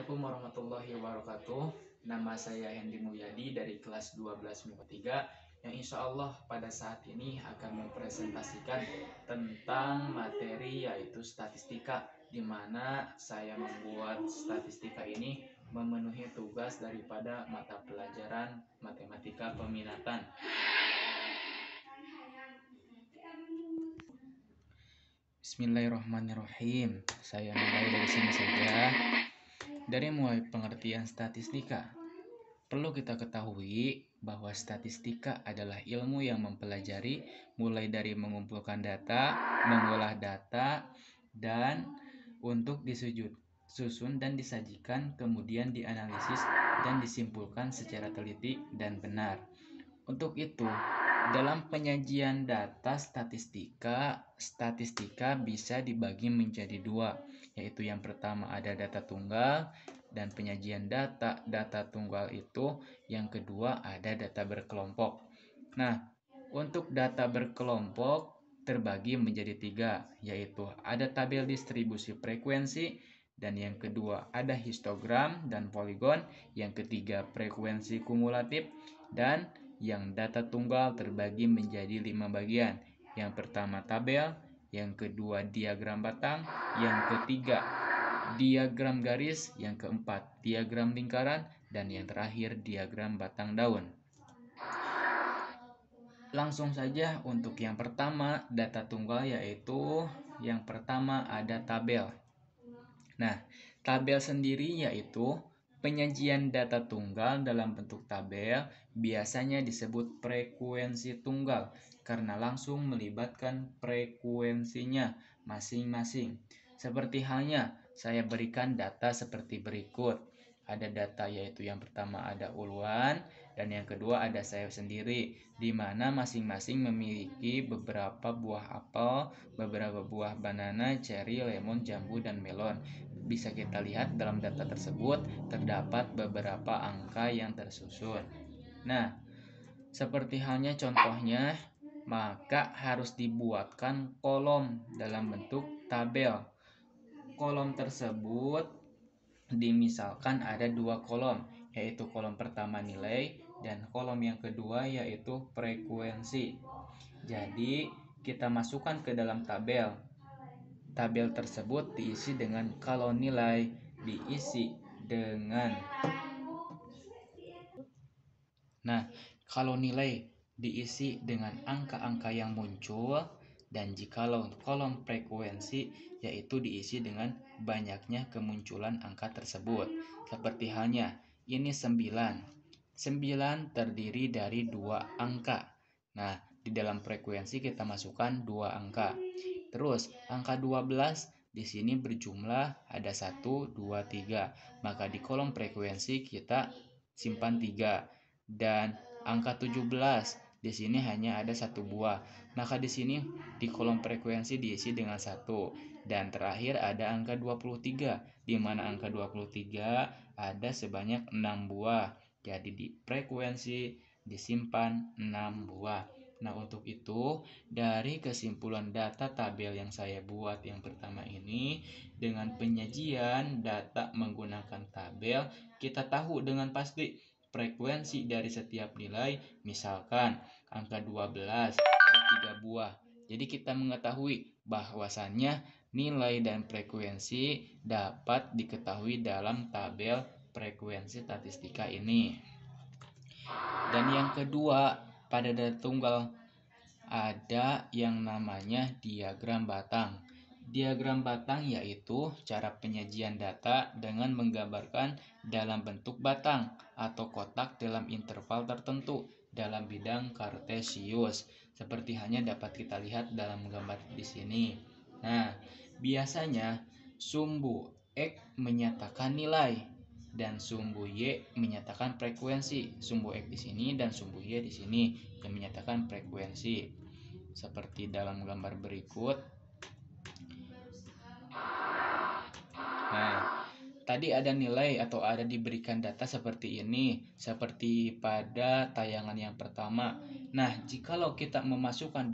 Assalamualaikum warahmatullahi wabarakatuh. Nama saya Hendy Mulyadi dari kelas 12 MIPA 3 yang insya Allah pada saat ini akan mempresentasikan tentang materi yaitu statistika, di mana saya membuat statistika ini memenuhi tugas daripada mata pelajaran matematika peminatan. Bismillahirrahmanirrahim. Saya mulai dari sini saja. Dari mulai pengertian statistika, perlu kita ketahui bahwa statistika adalah ilmu yang mempelajari mulai dari mengumpulkan data, mengolah data, dan untuk disusun dan disajikan, kemudian dianalisis dan disimpulkan secara teliti dan benar. Untuk itu, dalam penyajian data statistika bisa dibagi menjadi dua, yaitu yang pertama ada data tunggal dan penyajian data tunggal itu, yang kedua ada data berkelompok. Nah, untuk data berkelompok terbagi menjadi tiga, yaitu ada tabel distribusi frekuensi, dan yang kedua ada histogram dan poligon, yang ketiga frekuensi kumulatif, dan yang data tunggal terbagi menjadi 5 bagian. Yang pertama tabel, yang kedua diagram batang, yang ketiga diagram garis, yang keempat diagram lingkaran, dan yang terakhir diagram batang daun. Langsung saja untuk yang pertama data tunggal, yaitu yang pertama ada tabel. Nah, tabel sendiri yaitu penyajian data tunggal dalam bentuk tabel biasanya disebut frekuensi tunggal karena langsung melibatkan frekuensinya masing-masing. Seperti halnya saya berikan data seperti berikut. Ada data yaitu yang pertama ada uluan dan yang kedua ada saya sendiri, di mana masing-masing memiliki beberapa buah apel, beberapa buah banana, cherry, lemon, jambu, dan melon. Bisa kita lihat dalam data tersebut terdapat beberapa angka yang tersusun. Nah, seperti halnya contohnya, maka harus dibuatkan kolom dalam bentuk tabel. Kolom tersebut dimisalkan ada dua kolom, yaitu kolom pertama nilai dan kolom yang kedua yaitu frekuensi. Jadi kita masukkan ke dalam tabel. Tabel tersebut diisi dengan kalau nilai diisi dengan kalau nilai diisi dengan angka-angka yang muncul, dan jikalau kolom frekuensi yaitu diisi dengan banyaknya kemunculan angka tersebut. Seperti halnya ini 9 terdiri dari dua angka. Nah, di dalam frekuensi kita masukkan dua angka. Terus angka 12 di sini berjumlah ada 1, 2, 3. Maka di kolom frekuensi kita simpan 3. Dan angka 17 di sini hanya ada satu buah. Maka di sini di kolom frekuensi diisi dengan 1. Dan terakhir ada angka 23, di mana angka 23 ada sebanyak 6 buah. Jadi di frekuensi disimpan 6 buah. Nah, untuk itu dari kesimpulan data tabel yang saya buat yang pertama ini, dengan penyajian data menggunakan tabel, kita tahu dengan pasti frekuensi dari setiap nilai. Misalkan angka 12 ada 3 buah. Jadi kita mengetahui bahwasannya nilai dan frekuensi dapat diketahui dalam tabel frekuensi statistika ini. Dan yang kedua, pada data tunggal ada yang namanya diagram batang. Diagram batang yaitu cara penyajian data dengan menggambarkan dalam bentuk batang atau kotak dalam interval tertentu dalam bidang kartesius. Seperti halnya dapat kita lihat dalam gambar di sini. Nah, biasanya sumbu X menyatakan nilai dan sumbu Y menyatakan frekuensi. Sumbu X di sini dan sumbu Y di sini yang menyatakan frekuensi. Seperti dalam gambar berikut. Nah, tadi ada nilai atau ada diberikan data seperti ini, seperti pada tayangan yang pertama. Nah, jikalau kita memasukkan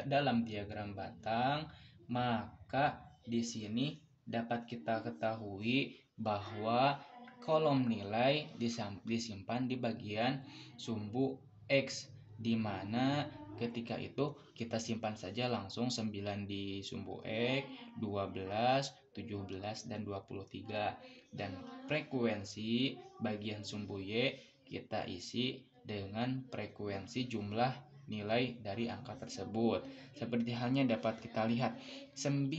dalam diagram batang, maka di sini dapat kita ketahui bahwa kolom nilai disimpan di bagian sumbu X, di mana ketika itu kita simpan saja langsung 9 di sumbu X, 12, 17, dan 23. Dan frekuensi bagian sumbu Y kita isi dengan frekuensi jumlah nilai dari angka tersebut. Seperti halnya dapat kita lihat, 9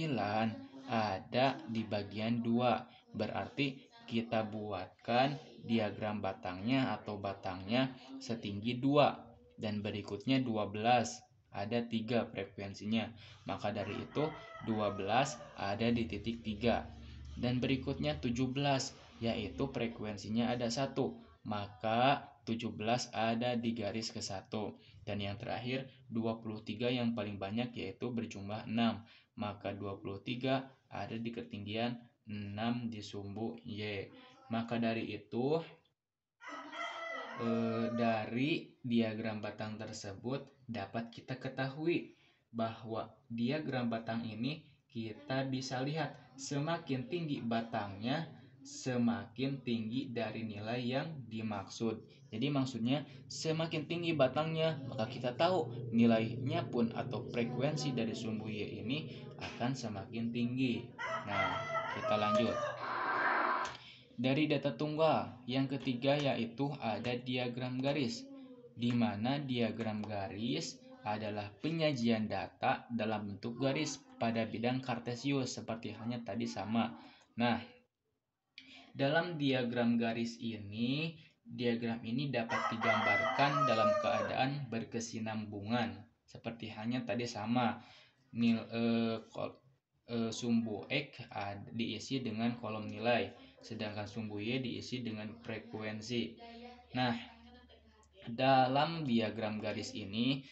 ada di bagian 2, berarti kita buatkan diagram batangnya atau batangnya setinggi 2, dan berikutnya 12 ada 3 frekuensinya, maka dari itu 12 ada di titik 3, dan berikutnya 17 yaitu frekuensinya ada 1, maka 17 ada di garis ke-1, dan yang terakhir 23 yang paling banyak yaitu berjumlah 6, maka 23 ada di ketinggian 6 di sumbu Y. Maka dari itu dari diagram batang tersebut dapat kita ketahui bahwa diagram batang ini kita bisa lihat semakin tinggi batangnya semakin tinggi dari nilai yang dimaksud. Jadi maksudnya semakin tinggi batangnya maka kita tahu nilainya pun atau frekuensi dari sumbu Y ini akan semakin tinggi. Nah, kita lanjut. Dari data tunggal, yang ketiga yaitu ada diagram garis, di mana diagram garis adalah penyajian data dalam bentuk garis pada bidang kartesius seperti halnya tadi sama. Nah, dalam diagram garis ini, diagram ini dapat digambarkan dalam keadaan berkesinambungan seperti halnya tadi sama. Sumbu X diisi dengan kolom nilai, sedangkan sumbu Y diisi dengan frekuensi. Nah, dalam diagram garis ini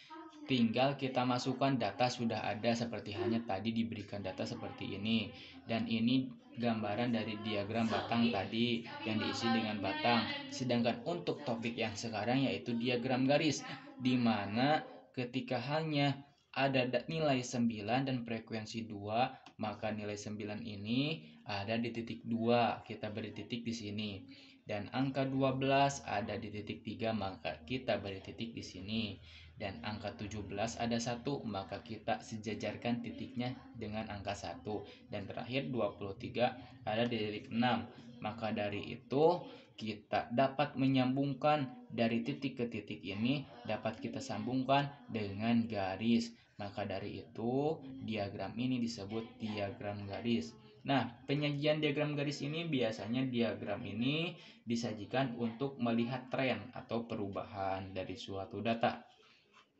tinggal kita masukkan data sudah ada seperti halnya tadi diberikan data seperti ini, dan ini gambaran dari diagram batang tadi yang diisi dengan batang. Sedangkan untuk topik yang sekarang yaitu diagram garis, di mana ketika hanya ada nilai 9 dan frekuensi 2, maka nilai 9 ini ada di titik 2, kita beri titik di sini. Dan angka 12 ada di titik 3, maka kita beri titik di sini. Dan angka 17 ada 1, maka kita sejajarkan titiknya dengan angka 1. Dan terakhir 23 ada di titik 6. Maka dari itu kita dapat menyambungkan dari titik ke titik ini dapat kita sambungkan dengan garis. Maka dari itu diagram ini disebut diagram garis. Nah, penyajian diagram garis ini biasanya diagram ini disajikan untuk melihat tren atau perubahan dari suatu data.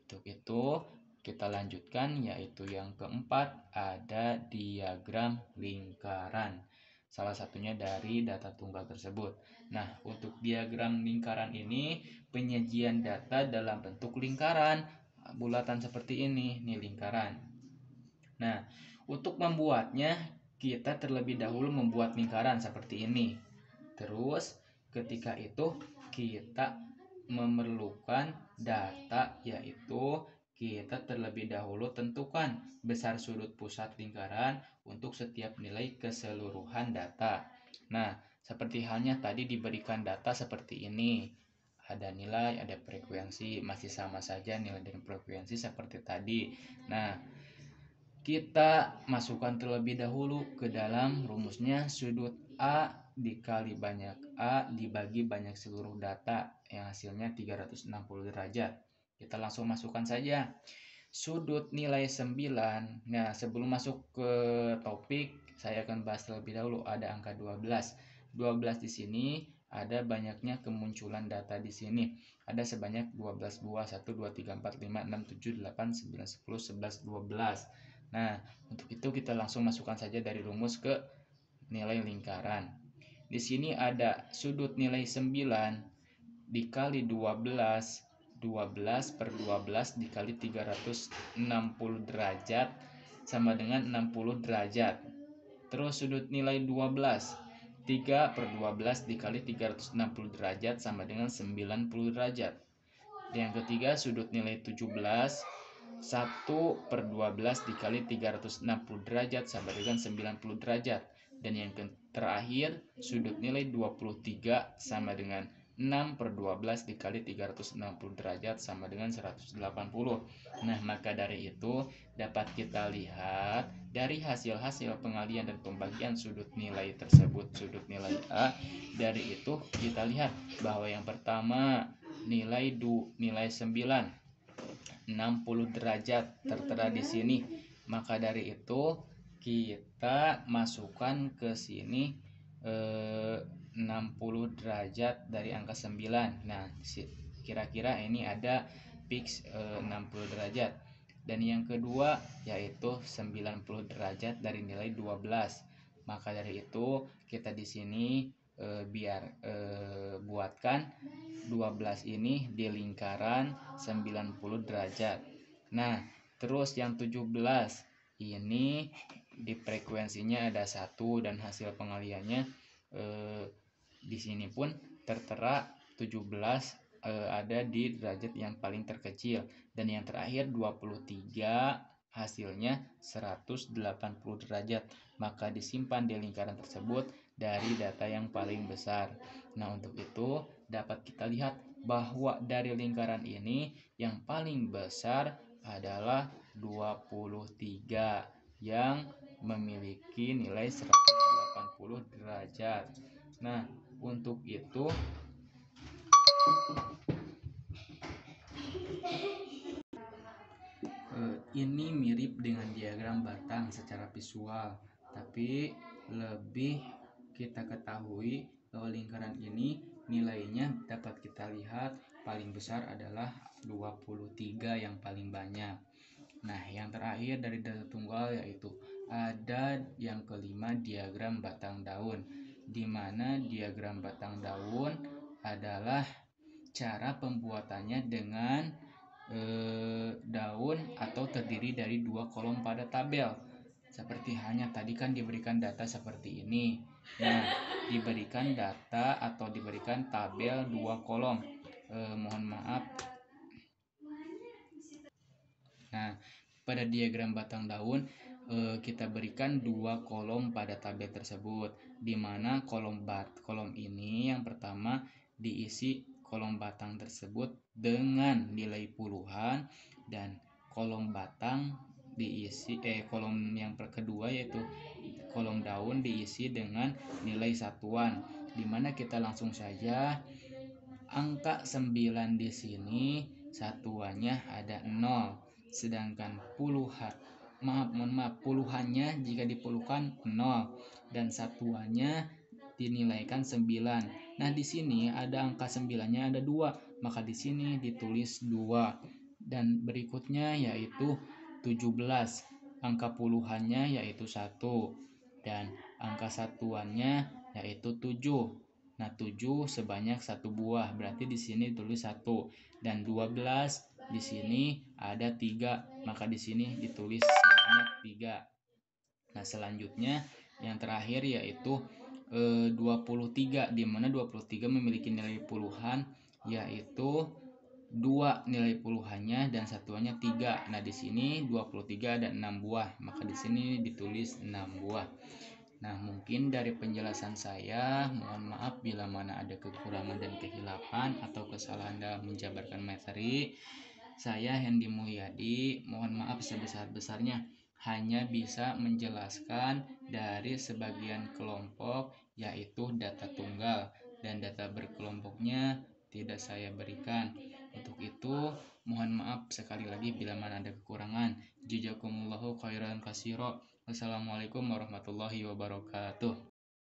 Untuk itu kita lanjutkan yaitu yang keempat ada diagram lingkaran. Salah satunya dari data tunggal tersebut. Nah, untuk diagram lingkaran ini penyajian data dalam bentuk lingkaran bulatan seperti ini lingkaran. Nah, untuk membuatnya kita terlebih dahulu membuat lingkaran seperti ini. Terus ketika itu kita memerlukan data, yaitu kita terlebih dahulu tentukan besar sudut pusat lingkaran untuk setiap nilai keseluruhan data. Nah, seperti halnya tadi diberikan data seperti ini. Ada nilai, ada frekuensi, masih sama saja nilai dan frekuensi seperti tadi. Nah, kita masukkan terlebih dahulu ke dalam rumusnya sudut A dikali banyak A dibagi banyak seluruh data yang hasilnya 360 derajat. Kita langsung masukkan saja sudut nilai 9. Nah, sebelum masuk ke topik, saya akan bahas terlebih dahulu ada angka 12. 12 di sini ada banyaknya kemunculan data di sini. Ada sebanyak 12 buah, 1 2 3 4 5 6 7 8 9 10 11 12. Nah, untuk itu kita langsung masukkan saja dari rumus ke nilai lingkaran. Di sini ada sudut nilai 9 dikali 12, 12 per 12 dikali 360 derajat sama dengan 60 derajat. Terus sudut nilai 12, 3 per 12 dikali 360 derajat sama dengan 90 derajat. Yang ketiga sudut nilai 17, 1 per 12 dikali 360 derajat sama dengan 90 derajat. Dan yang terakhir, sudut nilai 23 sama dengan 6/12 dikali 360 derajat sama dengan 180. Nah, maka dari itu dapat kita lihat dari hasil-hasil pengalian dan pembagian sudut nilai tersebut, sudut nilai A, dari itu kita lihat bahwa yang pertama nilai 9, 60 derajat tertera di sini. Maka dari itu kita masukkan ke sini 60 derajat dari angka 9. Nah, kira-kira ini ada fix 60 derajat. Dan yang kedua yaitu 90 derajat dari nilai 12. Maka dari itu kita di sini buatkan 12 ini di lingkaran 90 derajat. Nah, terus yang 17 ini di frekuensinya ada 1 dan hasil pengaliannya di sini pun tertera 17 ada di derajat yang paling terkecil. Dan yang terakhir 23 hasilnya 180 derajat. Maka disimpan di lingkaran tersebut dari data yang paling besar. Nah, untuk itu dapat kita lihat bahwa dari lingkaran ini yang paling besar adalah 23 yang memiliki nilai 180 derajat. Nah, untuk itu ini mirip dengan diagram batang secara visual, tapi lebih kita ketahui bahwa lingkaran ini nilainya dapat kita lihat paling besar adalah 23 yang paling banyak. Nah, yang terakhir dari data tunggal yaitu ada yang kelima diagram batang daun, di mana diagram batang daun adalah cara pembuatannya dengan daun atau terdiri dari 2 kolom pada tabel. Seperti hanya tadi kan diberikan data seperti ini. Nah, diberikan data atau diberikan tabel 2 kolom. Mohon maaf. Nah, pada diagram batang daun kita berikan 2 kolom pada tabel tersebut, di mana kolom ini yang pertama diisi kolom batang tersebut dengan nilai puluhan, dan kolom batang diisi kolom yang kedua yaitu kolom daun diisi dengan nilai satuan, di mana kita langsung saja angka 9 di sini satuannya ada 0. Sedangkan puluhannya jika dipuluhkan 0 dan satuannya dinilaikan 9. Nah, di sini ada angka 9-nya ada 2, maka di sini ditulis 2. Dan berikutnya yaitu 17. Angka puluhannya yaitu 1 dan angka satuannya yaitu 7. Nah, 7 sebanyak 1 buah, berarti di sini ditulis 1. Dan 12 di sini ada 3, maka di sini ditulis sebanyak 3. Nah, selanjutnya yang terakhir yaitu 23, di mana 23 memiliki nilai puluhan yaitu 2 nilai puluhannya dan satuannya 3. Nah, di sini 23 ada 6 buah, maka di sini ditulis 6 buah. Nah, mungkin dari penjelasan saya, mohon maaf bila mana ada kekurangan dan kehilapan atau kesalahan dalam menjabarkan materi. Saya Hendy Mulyadi, mohon maaf sebesar-besarnya, hanya bisa menjelaskan dari sebagian kelompok yaitu data tunggal, dan data berkelompoknya tidak saya berikan. Untuk itu, mohon maaf sekali lagi bila mana ada kekurangan. Jazakumullahu khairan katsira. Wassalamualaikum warahmatullahi wabarakatuh.